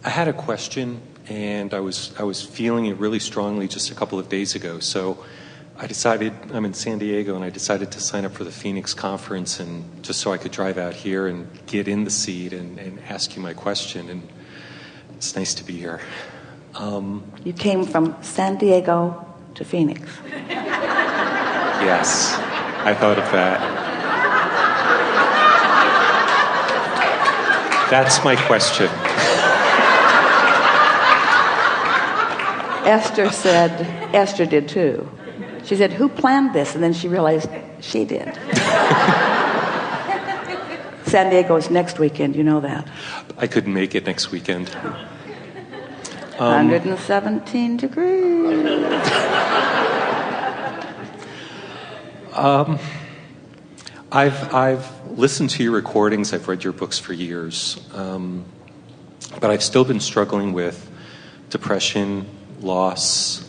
I had a question, and I was feeling it really strongly just a couple of days ago. So I decided, I'm in San Diego, and I decided to sign up for the Phoenix conference, and just so I could drive out here and get in the seat and ask you my question. And it's nice to be here. You came from San Diego to Phoenix. Yes, I thought of that. That's my question. Esther did too. She said, who planned this? And then she realized she did. San Diego's next weekend, you know that. I couldn't make it next weekend. 117 degrees. I've listened to your recordings. I've read your books for years. But I've still been struggling with depression, loss.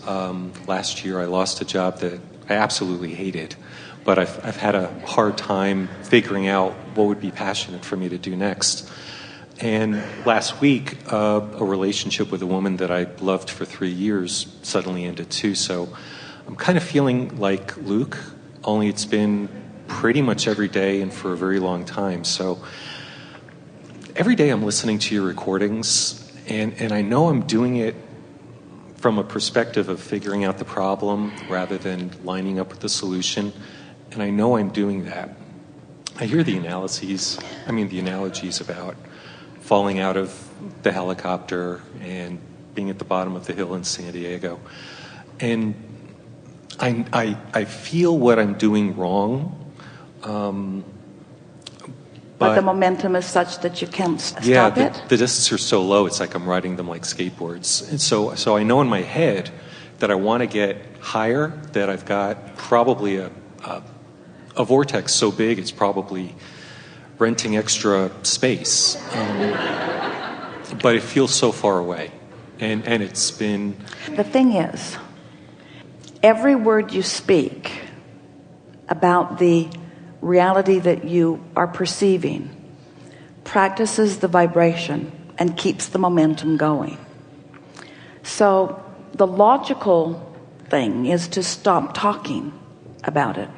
Last year I lost a job that I absolutely hated, but I've had a hard time figuring out what would be passionate for me to do next. And last week, a relationship with a woman that I loved for 3 years suddenly ended too. So I'm kind of feeling like Luke, only it's been pretty much every day and for a very long time. So every day I'm listening to your recordings, and I know I'm doing it from a perspective of figuring out the problem rather than lining up with the solution. And I know I'm doing that. I hear the analogies about falling out of the helicopter and being at the bottom of the hill in San Diego. And I feel what I'm doing wrong. But the momentum is such that you can't stop it? The discs are so low, it's like I'm riding them like skateboards. And so I know in my head that I want to get higher, that I've got probably a vortex so big it's probably renting extra space. But it feels so far away. And it's been... The thing is, every word you speak about the reality that you are perceiving practices the vibration and keeps the momentum going. So the logical thing is to stop talking about it.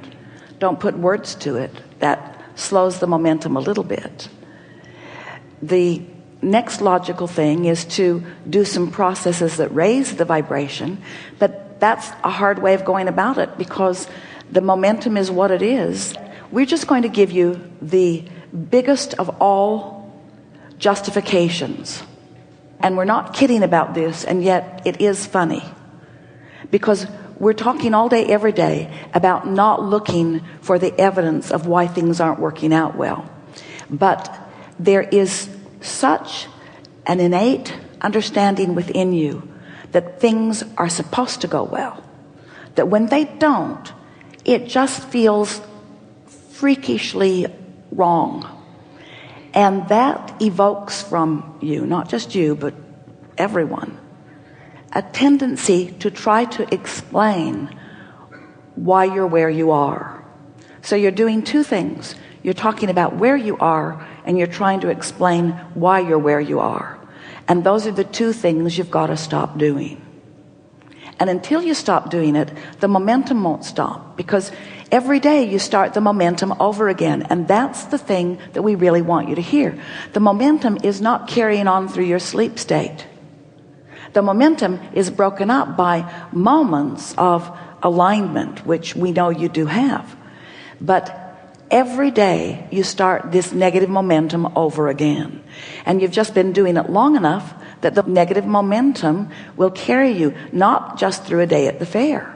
Don't put words to it. That slows the momentum a little bit. The next logical thing is to do some processes that raise the vibration, but that's a hard way of going about it because the momentum is what it is. We're just going to give you the biggest of all justifications. And we're not kidding about this, and yet it is funny. Because we're talking all day, every day about not looking for the evidence of why things aren't working out well. But there is such an innate understanding within you that things are supposed to go well, that when they don't, it just feels freakishly wrong. And that evokes from you, not just you, but everyone, a tendency to try to explain why you're where you are. So you're doing two things. You're talking about where you are, and you're trying to explain why you're where you are. And those are the two things you've got to stop doing. And until you stop doing it, the momentum won't stop, because every day you start the momentum over again. And that's the thing that we really want you to hear. The momentum is not carrying on through your sleep state. The momentum is broken up by moments of alignment, which we know you do have. But every day you start this negative momentum over again. And you've just been doing it long enough that the negative momentum will carry you, not just through a day at the fair.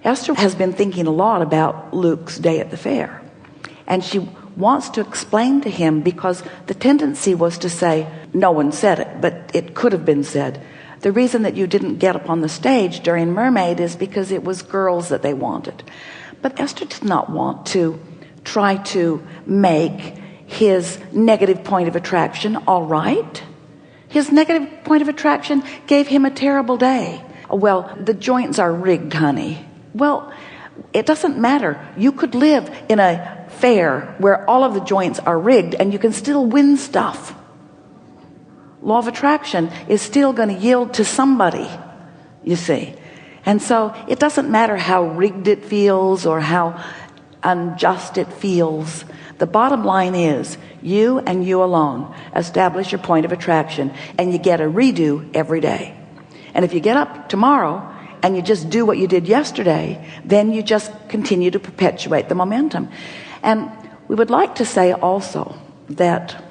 Esther has been thinking a lot about Luke's day at the fair. And she wants to explain to him, because the tendency was to say, no one said it, but it could have been said. The reason that you didn't get up on the stage during Mermaid is because it was girls that they wanted. But Esther did not want to try to make his negative point of attraction all right. His negative point of attraction gave him a terrible day. Well, the joints are rigged, honey. Well, it doesn't matter. You could live in a fair where all of the joints are rigged and you can still win stuff. law of attraction is still going to yield to somebody, you see. And so it doesn't matter how rigged it feels or how unjust it feels. The bottom line is you and you alone establish your point of attraction, and you get a redo every day. And if you get up tomorrow and you just do what you did yesterday, then you just continue to perpetuate the momentum. And we would like to say also that,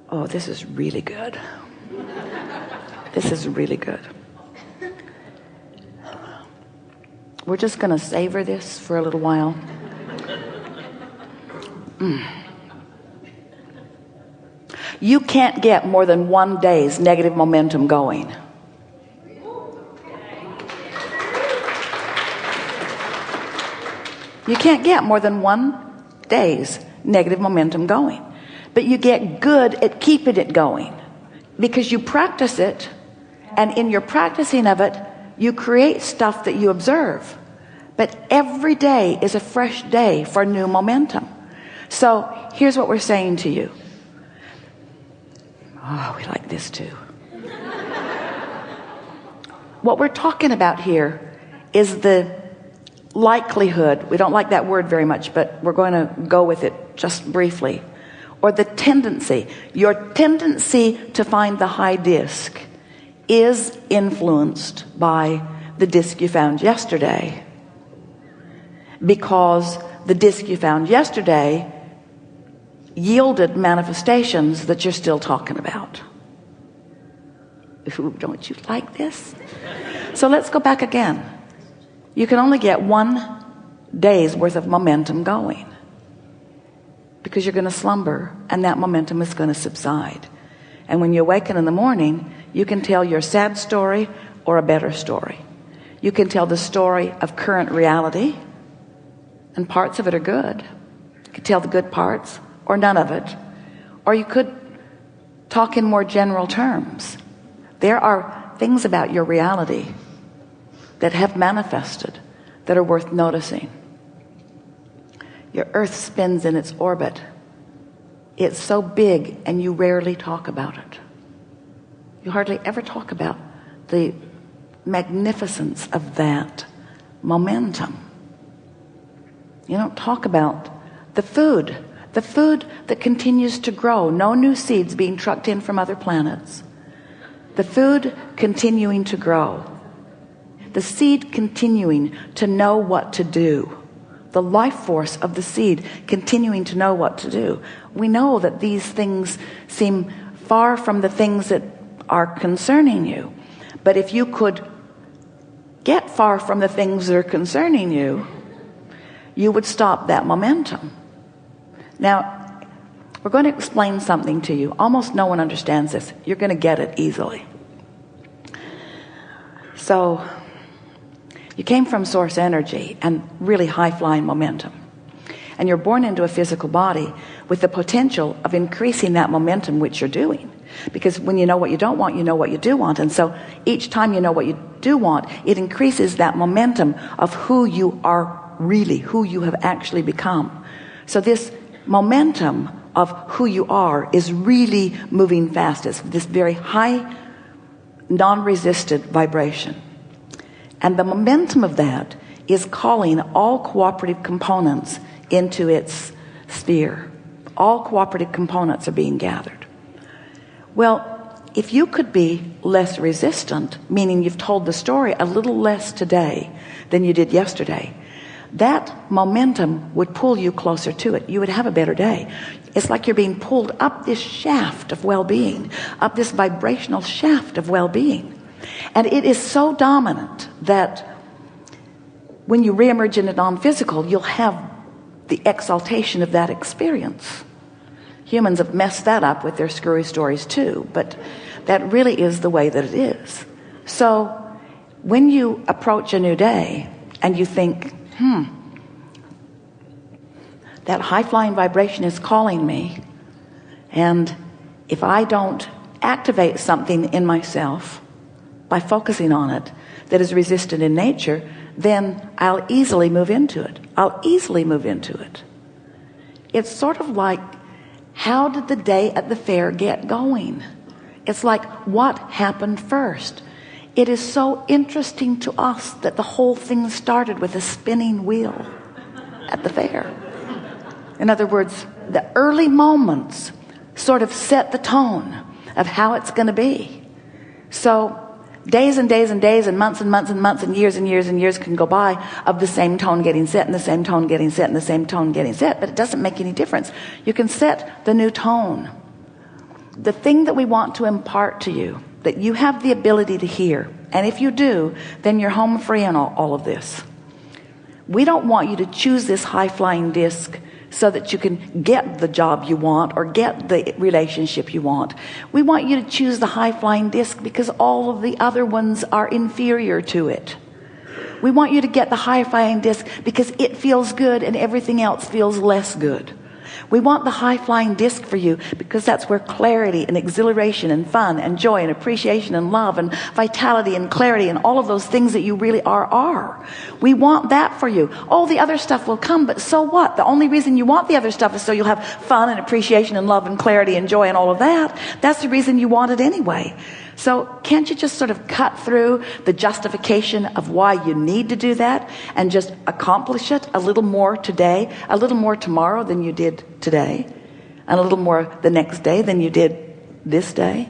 oh, this is really good. This is really good. We're just going to savor this for a little while. You can't get more than one day's negative momentum going. You can't get more than one day's negative momentum going. But you get good at keeping it going because you practice it, and in your practicing of it, you create stuff that you observe. But every day is a fresh day for new momentum. So here's what we're saying to you. Oh, we like this too. What we're talking about here is the likelihood. We don't like that word very much, but we're going to go with it just briefly. Or the tendency. Your tendency to find the high disc is influenced by the disc you found yesterday. Because the disc you found yesterday yielded manifestations that you're still talking about. Ooh, don't you like this? So let's go back again. You can only get one day's worth of momentum going, because you're going to slumber and that momentum is going to subside. And when you awaken in the morning, you can tell your sad story or a better story. You can tell the story of current reality, and parts of it are good. You can tell the good parts or none of it. Or you could talk in more general terms. There are things about your reality that have manifested that are worth noticing. Your earth spins in its orbit. It's so big and you rarely talk about it. You hardly ever talk about the magnificence of that momentum. You don't talk about the food that continues to grow. No new seeds being trucked in from other planets. The food continuing to grow. The seed continuing to know what to do. The life force of the seed continuing to know what to do. We know that these things seem far from the things that are concerning you. But if you could get far from the things that are concerning you, you would stop that momentum. Now, we're going to explain something to you. Almost no one understands this. You're going to get it easily. So, you came from source energy and really high-flying momentum. And you're born into a physical body with the potential of increasing that momentum, which you're doing. Because when you know what you don't want, you know what you do want. And so each time you know what you do want, it increases that momentum of who you are really, who you have actually become. So this momentum of who you are is really moving fast. It's this very high, non-resisted vibration. And the momentum of that is calling all cooperative components into its sphere. All cooperative components are being gathered. Well, if you could be less resistant, meaning you've told the story a little less today than you did yesterday, that momentum would pull you closer to it. You would have a better day. It's like you're being pulled up this shaft of well-being, up this vibrational shaft of well-being. And it is so dominant that when you reemerge in the non-physical, you'll have the exaltation of that experience. Humans have messed that up with their screwy stories too, but that really is the way that it is. So when you approach a new day and you think, that high-flying vibration is calling me, and if I don't activate something in myself by focusing on it that is resistant in nature, then I'll easily move into it. I'll easily move into it. It's sort of like How did the day at the fair get going? It's like, what happened first? It is so interesting to us that the whole thing started with a spinning wheel at the fair. In other words, the early moments sort of set the tone of how it's going to be. So days and days and days and months and months and months and years and years and years can go by of the same tone getting set and the same tone getting set and the same tone getting set, but it doesn't make any difference. You can set the new tone. The thing that we want to impart to you, that you have the ability to hear, and if you do, then you're home free on all of this. We don't want you to choose this high-flying disc so that you can get the job you want or get the relationship you want. We want you to choose the high-flying disc because all of the other ones are inferior to it. We want you to get the high-flying disc because it feels good and everything else feels less good. We want the high-flying disc for you because that's where clarity and exhilaration and fun and joy and appreciation and love and vitality and clarity and all of those things that you really are. We want that for you. All the other stuff will come, but so what? The only reason you want the other stuff is so you'll have fun and appreciation and love and clarity and joy and all of that. That's the reason you want it anyway. So can't you just sort of cut through the justification of why you need to do that and just accomplish it a little more today, a little more tomorrow than you did today, and a little more the next day than you did this day?